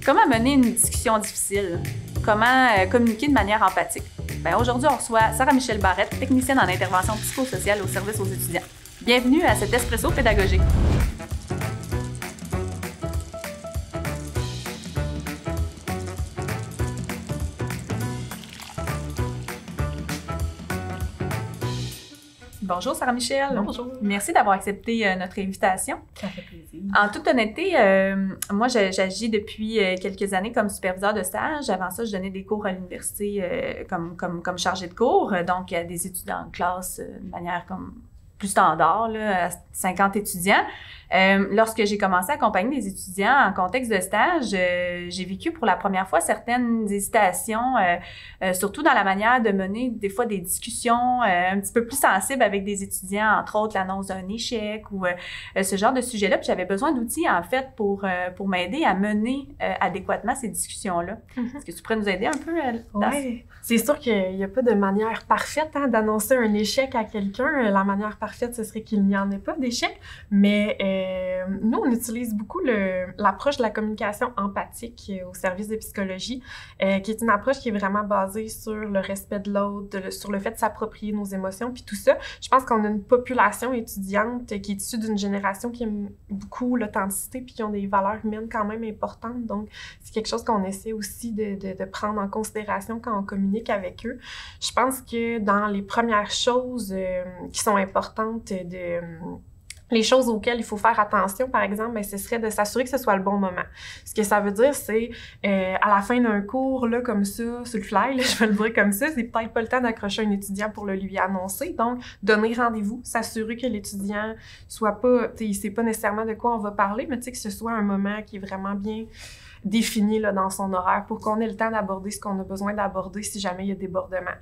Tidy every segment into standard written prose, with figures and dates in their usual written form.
Comment mener une discussion difficile? Comment communiquer de manière empathique? Aujourd'hui, on reçoit Sarah-Michelle Barrette, technicienne en intervention psychosociale au service aux étudiants. Bienvenue à cet Espresso pédagogique. Bonjour Sarah-Michelle. Bonjour. Merci d'avoir accepté notre invitation. Ça fait plaisir. En toute honnêteté, moi j'agis depuis quelques années comme superviseur de stage. Avant ça, je donnais des cours à l'université comme chargée de cours, donc à des étudiants en classe de manière comme plus standard, là, à 50 étudiants. Lorsque j'ai commencé à accompagner des étudiants en contexte de stage, j'ai vécu pour la première fois certaines hésitations, surtout dans la manière de mener des fois des discussions un petit peu plus sensibles avec des étudiants, entre autres l'annonce d'un échec ou ce genre de sujet-là. Puis j'avais besoin d'outils, en fait, pour m'aider à mener adéquatement ces discussions-là. Est-ce que tu pourrais nous aider un peu? Oui, c'est sûr qu'il n'y a pas de manière parfaite d'annoncer un échec à quelqu'un. La manière parfaite, ce serait qu'il n'y en ait pas d'échec, mais nous, on utilise beaucoup l'approche de la communication empathique au service de psychologie, qui est une approche qui est vraiment basée sur le respect de l'autre, sur le fait de s'approprier nos émotions, puis tout ça. Je pense qu'on a une population étudiante qui est issue d'une génération qui aime beaucoup l'authenticité puis qui ont des valeurs humaines quand même importantes. Donc, c'est quelque chose qu'on essaie aussi de prendre en considération quand on communique avec eux. Je pense que dans les premières choses qui sont importantes les choses auxquelles il faut faire attention, par exemple, ce serait de s'assurer que ce soit le bon moment. Ce que ça veut dire, c'est à la fin d'un cours, là, comme ça, sur le fly, là, je vais le dire comme ça, c'est peut-être pas le temps d'accrocher un étudiant pour le lui annoncer. Donc, donner rendez-vous, s'assurer que l'étudiant soit pas, il sait pas nécessairement de quoi on va parler, mais que ce soit un moment qui est vraiment bien défini là, dans son horaire pour qu'on ait le temps d'aborder ce qu'on a besoin d'aborder si jamais il y a débordement.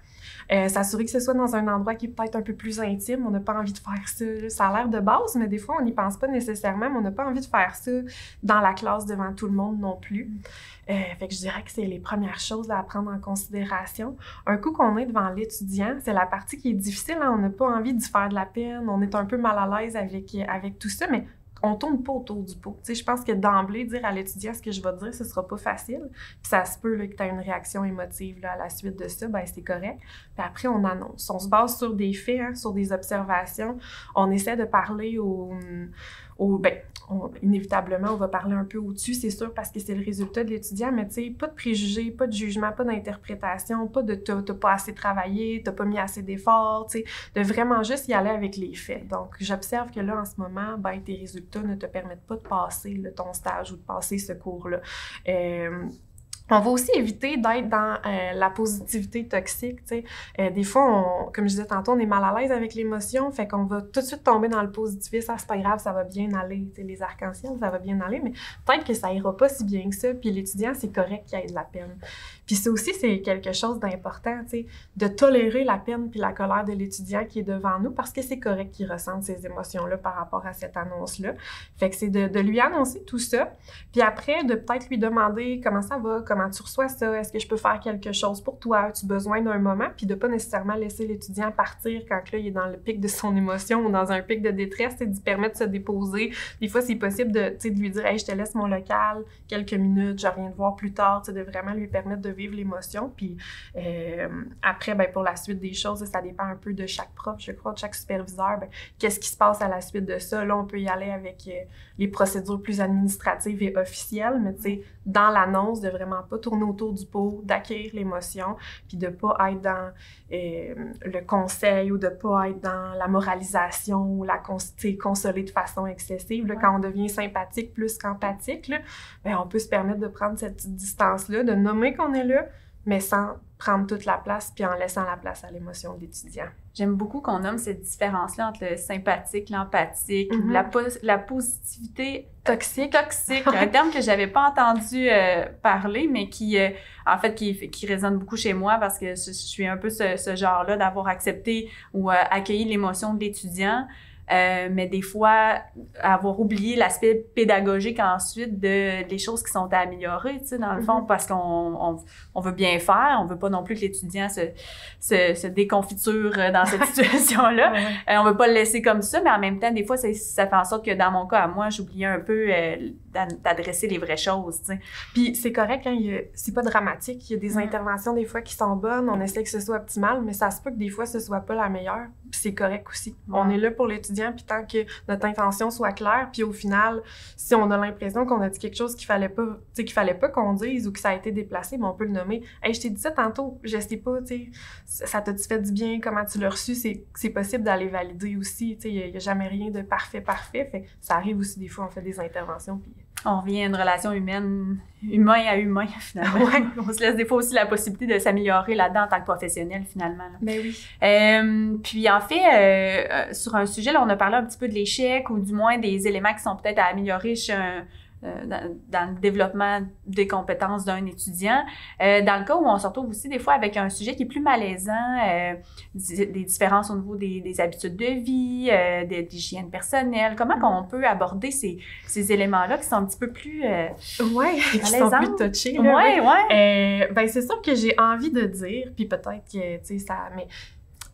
S'assurer que ce soit dans un endroit qui est peut-être un peu plus intime. On n'a pas envie de faire ça. Ça a l'air de base, mais des fois, on n'y pense pas nécessairement, mais on n'a pas envie de faire ça dans la classe devant tout le monde non plus. Fait que je dirais que c'est les premières choses à prendre en considération. Un coup qu'on est devant l'étudiant, c'est la partie qui est difficile. On n'a pas envie d'y faire de la peine. On est un peu mal à l'aise avec tout ça, mais on tourne pas autour du pot. Je pense que d'emblée, dire à l'étudiant ce que je vais te dire, ce sera pas facile. Puis ça se peut là, que tu aies une réaction émotive là, à la suite de ça, c'est correct. Puis après, on annonce. On se base sur des faits, sur des observations. On essaie de parler inévitablement, on va parler un peu au-dessus, c'est sûr, parce que c'est le résultat de l'étudiant, mais pas de préjugés, pas de jugement, pas d'interprétation, pas de t'as pas assez travaillé, t'as pas mis assez d'efforts, de vraiment juste y aller avec les faits. Donc, j'observe que là, en ce moment, tes résultats ne te permettent pas de passer ton stage ou de passer ce cours-là. On va aussi éviter d'être dans la positivité toxique, des fois, comme je disais tantôt, on est mal à l'aise avec l'émotion, fait qu'on va tout de suite tomber dans le positivisme. C'est pas grave, ça va bien aller, les arcs-en-ciel, ça va bien aller, mais peut-être que ça ira pas si bien que ça, puis l'étudiant, c'est correct qu'il ait de la peine. Puis ça aussi, c'est quelque chose d'important, de tolérer la peine puis la colère de l'étudiant qui est devant nous, parce que c'est correct qu'il ressente ces émotions-là par rapport à cette annonce-là. Fait que c'est de lui annoncer tout ça, puis après, de peut-être lui demander comment ça va, comment tu reçois ça, est-ce que je peux faire quelque chose pour toi, as-tu besoin d'un moment, puis de pas nécessairement laisser l'étudiant partir quand là, il est dans le pic de son émotion ou dans un pic de détresse, d'y permettre de se déposer. Des fois, c'est possible de lui dire « Hey, je te laisse mon local quelques minutes, je reviens te voir plus tard », de vraiment lui permettre de vivre l'émotion. Puis après, pour la suite des choses, ça dépend un peu de chaque prof, je crois, de chaque superviseur. Qu'est-ce qui se passe à la suite de ça? Là, on peut y aller avec les procédures plus administratives et officielles, mais dans l'annonce, de vraiment pas tourner autour du pot, d'accueillir l'émotion, puis de pas être dans le conseil ou de pas être dans la moralisation ou consoler de façon excessive. Là, quand on devient sympathique plus qu'empathique, là, on peut se permettre de prendre cette petite distance-là, de nommer qu'on est là, mais sans prendre toute la place puis en laissant la place à l'émotion de l'étudiant. J'aime beaucoup qu'on nomme cette différence-là entre le sympathique, l'empathique, la positivité toxique. Un terme que j'avais pas entendu parler, mais qui résonne beaucoup chez moi parce que je suis un peu ce genre-là d'avoir accepté ou accueilli l'émotion de l'étudiant. Mais des fois, avoir oublié l'aspect pédagogique ensuite des choses qui sont à améliorer, tu sais, dans le fond, parce qu'on veut bien faire, on veut pas non plus que l'étudiant se déconfiture dans cette situation-là. On veut pas le laisser comme ça, mais en même temps, des fois, ça fait en sorte que dans mon cas, à moi, j'oubliais un peu d'adresser les vraies choses, tu sais. Puis c'est correct, hein, c'est pas dramatique. Il y a des interventions des fois qui sont bonnes, on essaie que ce soit optimal, mais ça se peut que des fois ce soit pas la meilleure, puis c'est correct aussi. On est là pour l'étudiant, puis tant que notre intention soit claire, puis au final, si on a l'impression qu'on a dit quelque chose qu'il fallait pas qu'on dise ou que ça a été déplacé, ben on peut le nommer. « Hey, je t'ai dit ça tantôt, je sais pas, tu sais, ça t'a-tu fait du bien, comment tu l'as reçu? » C'est possible d'aller valider aussi, tu sais, il y a jamais rien de parfait, fait que ça arrive aussi des fois, on fait des interventions, puis... On revient à une relation humain à humain, finalement. Ouais. On se laisse des fois aussi la possibilité de s'améliorer là-dedans en tant que professionnel, finalement. Là. Ben oui. Puis en fait, sur un sujet, là, on a parlé un petit peu de l'échec ou du moins des éléments qui sont peut-être à améliorer chez dans le développement des compétences d'un étudiant. Dans le cas où on se retrouve aussi des fois avec un sujet qui est plus malaisant, des différences au niveau des habitudes de vie, d'hygiène personnelle, comment qu'on peut aborder ces éléments-là qui sont un petit peu plus qui sont plus touchés. Ben c'est sûr que j'ai envie de dire, puis peut-être que, tu sais, ça... Mais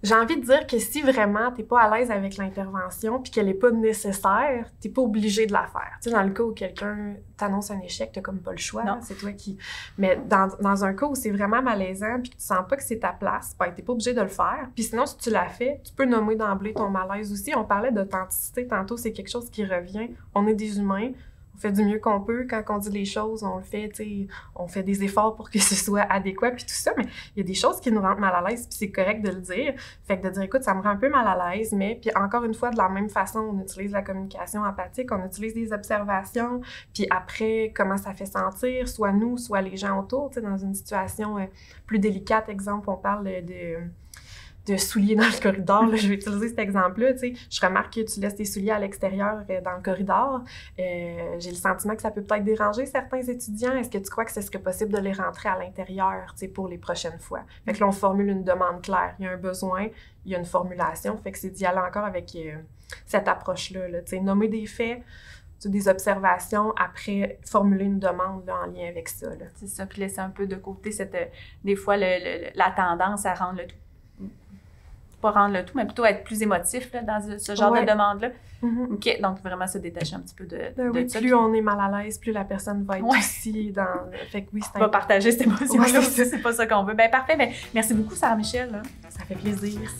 j'ai envie de dire que si vraiment t'es pas à l'aise avec l'intervention puis qu'elle est pas nécessaire, t'es pas obligé de la faire. Tu sais, dans le cas où quelqu'un t'annonce un échec, t'as comme pas le choix, là, c'est toi qui... Mais dans un cas où c'est vraiment malaisant puis que tu sens pas que c'est ta place, ben t'es pas obligé de le faire. Puis sinon, si tu l'as fait, tu peux nommer d'emblée ton malaise aussi. On parlait d'authenticité tantôt, c'est quelque chose qui revient. On est des humains. On fait du mieux qu'on peut. Quand on dit les choses, on le fait, tu sais, on fait des efforts pour que ce soit adéquat, puis tout ça, mais il y a des choses qui nous rendent mal à l'aise, puis c'est correct de le dire. Fait que de dire, écoute, ça me rend un peu mal à l'aise, mais puis encore une fois, de la même façon, on utilise la communication empathique, on utilise des observations, puis après, comment ça fait sentir, soit nous, soit les gens autour, tu sais, dans une situation plus délicate, exemple, on parle de souliers dans le corridor. Là, je vais utiliser cet exemple-là. Tu sais, je remarque que tu laisses tes souliers à l'extérieur dans le corridor. J'ai le sentiment que ça peut peut-être déranger certains étudiants. Est-ce que tu crois que ce serait possible de les rentrer à l'intérieur, tu sais, pour les prochaines fois? Fait que là, on formule une demande claire. Il y a un besoin, il y a une formulation. Fait que c'est d'y aller encore avec cette approche-là. Là, tu sais, nommer des faits, des observations, après formuler une demande là, en lien avec ça. Là. C'est ça, puis laisser un peu de côté des fois la tendance à rendre le tout. Pas rendre le tout, mais plutôt être plus émotif là, dans ce genre de demande-là. Mm-hmm. OK, donc vraiment se détacher un petit peu de ça. Plus on est mal à l'aise, plus la personne va être aussi dans... Fait que oui, c'est va partager cette émotion-là aussi, c'est pas ça qu'on veut. Ben parfait, mais merci beaucoup Sarah Michel. Là. Ça fait plaisir. Merci.